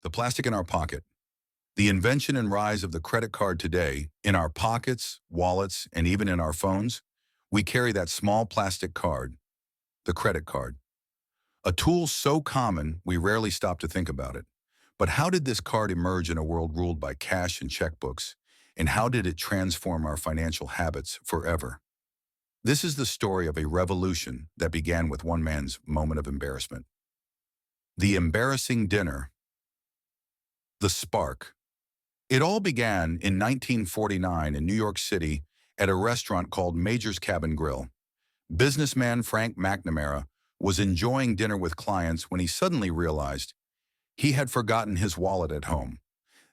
The plastic in our pocket. The invention and rise of the credit card today, in our pockets, wallets, and even in our phones, we carry that small plastic card, the credit card. A tool so common we rarely stop to think about it. But how did this card emerge in a world ruled by cash and checkbooks? And how did it transform our financial habits forever? This is the story of a revolution that began with one man's moment of embarrassment. The embarrassing dinner. The spark. It all began in 1949 in New York City at a restaurant called Major's Cabin Grill. Businessman Frank McNamara was enjoying dinner with clients when he suddenly realized he had forgotten his wallet at home.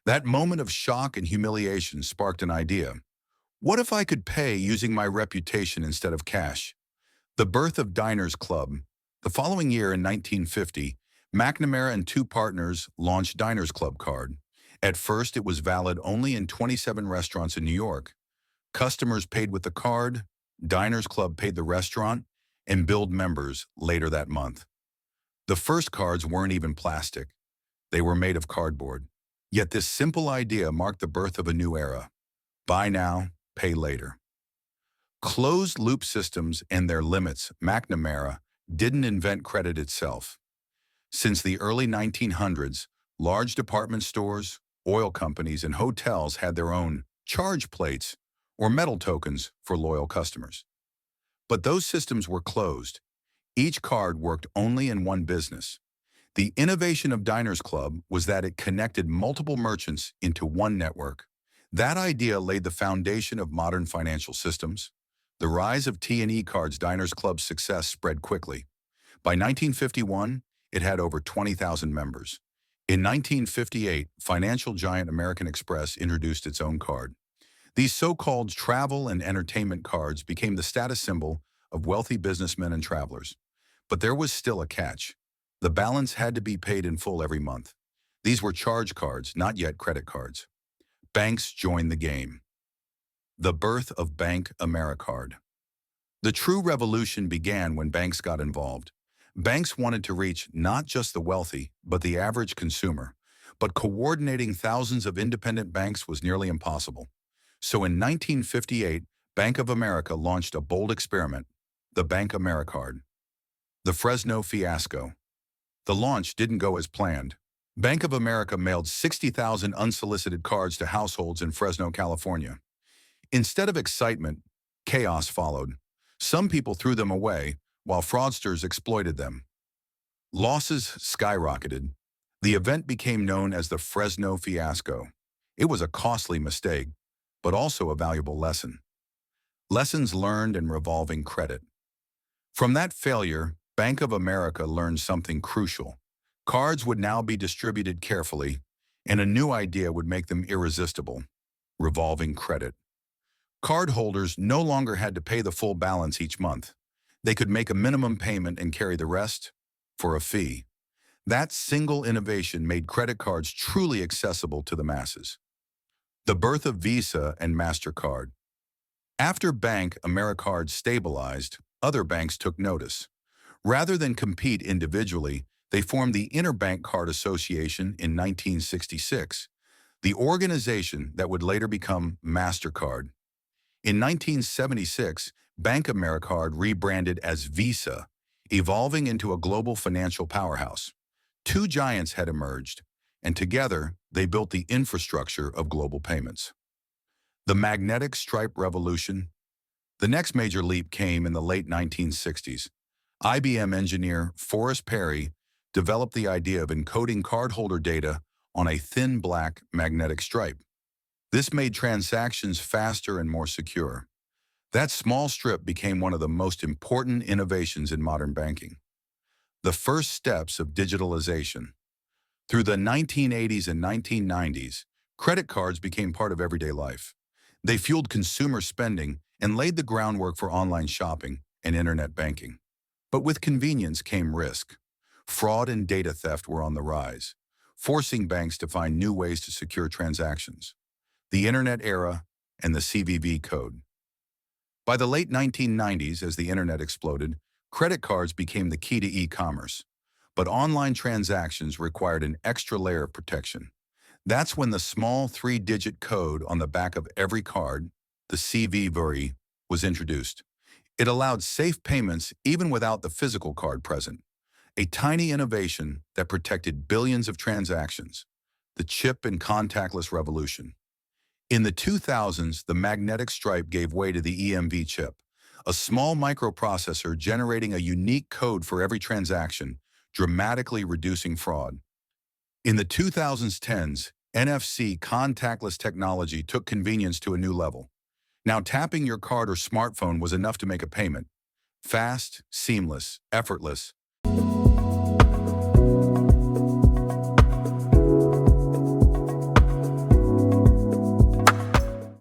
That moment of shock and humiliation sparked an idea. What if I could pay using my reputation instead of cash? The birth of Diners Club. The following year in 1950, McNamara and two partners launched Diners Club Card. At first, it was valid only in 27 restaurants in New York. Customers paid with the card, Diners Club paid the restaurant, and billed members later that month. The first cards weren't even plastic. They were made of cardboard. Yet this simple idea marked the birth of a new era. Buy now, pay later. Closed-loop systems and their limits. McNamara didn't invent credit itself. Since the early 1900s, large department stores, oil companies, and hotels had their own charge plates or metal tokens for loyal customers. But those systems were closed. Each card worked only in one business. The innovation of Diners Club was that it connected multiple merchants into one network. That idea laid the foundation of modern financial systems. The rise of T&E cards. Diners Club's success spread quickly. By 1951, it had over 20,000 members. In 1958, financial giant American Express introduced its own card. These so-called travel and entertainment cards became the status symbol of wealthy businessmen and travelers. But there was still a catch. The balance had to be paid in full every month. These were charge cards, not yet credit cards. Banks joined the game. The birth of Bank Americard. The true revolution began when banks got involved. Banks wanted to reach not just the wealthy, but the average consumer. But coordinating thousands of independent banks was nearly impossible. So in 1958, Bank of America launched a bold experiment, the Bank Americard. The Fresno fiasco. The launch didn't go as planned. Bank of America mailed 60,000 unsolicited cards to households in Fresno, California. Instead of excitement, chaos followed. Some people threw them away, while fraudsters exploited them. Losses skyrocketed. The event became known as the Fresno fiasco. It was a costly mistake, but also a valuable lesson. Lessons learned in revolving credit. From that failure, Bank of America learned something crucial. Cards would now be distributed carefully, and a new idea would make them irresistible: revolving credit. Cardholders no longer had to pay the full balance each month. They could make a minimum payment and carry the rest for a fee. That single innovation made credit cards truly accessible to the masses. The birth of Visa and Mastercard. After Bank Americard stabilized, other banks took notice. Rather than compete individually, they formed the Interbank Card Association in 1966, the organization that would later become MasterCard. In 1976, Bank Americard rebranded as Visa, evolving into a global financial powerhouse. Two giants had emerged, and together they built the infrastructure of global payments. The magnetic stripe revolution. The next major leap came in the late 1960s. IBM engineer Forrest Perry developed the idea of encoding cardholder data on a thin black magnetic stripe. This made transactions faster and more secure. That small strip became one of the most important innovations in modern banking. The first steps of digitalization. Through the 1980s and 1990s, credit cards became part of everyday life. They fueled consumer spending and laid the groundwork for online shopping and internet banking. But with convenience came risk. Fraud and data theft were on the rise, forcing banks to find new ways to secure transactions. The Internet era and the CVV code. By the late 1990s, as the Internet exploded, credit cards became the key to e-commerce. But online transactions required an extra layer of protection. That's when the small three-digit code on the back of every card, the CVV, was introduced. It allowed safe payments even without the physical card present. A tiny innovation that protected billions of transactions. The chip and contactless revolution. In the 2000s, the magnetic stripe gave way to the EMV chip, a small microprocessor generating a unique code for every transaction, dramatically reducing fraud. In the 2010s, NFC contactless technology took convenience to a new level. Now tapping your card or smartphone was enough to make a payment. Fast, seamless, effortless.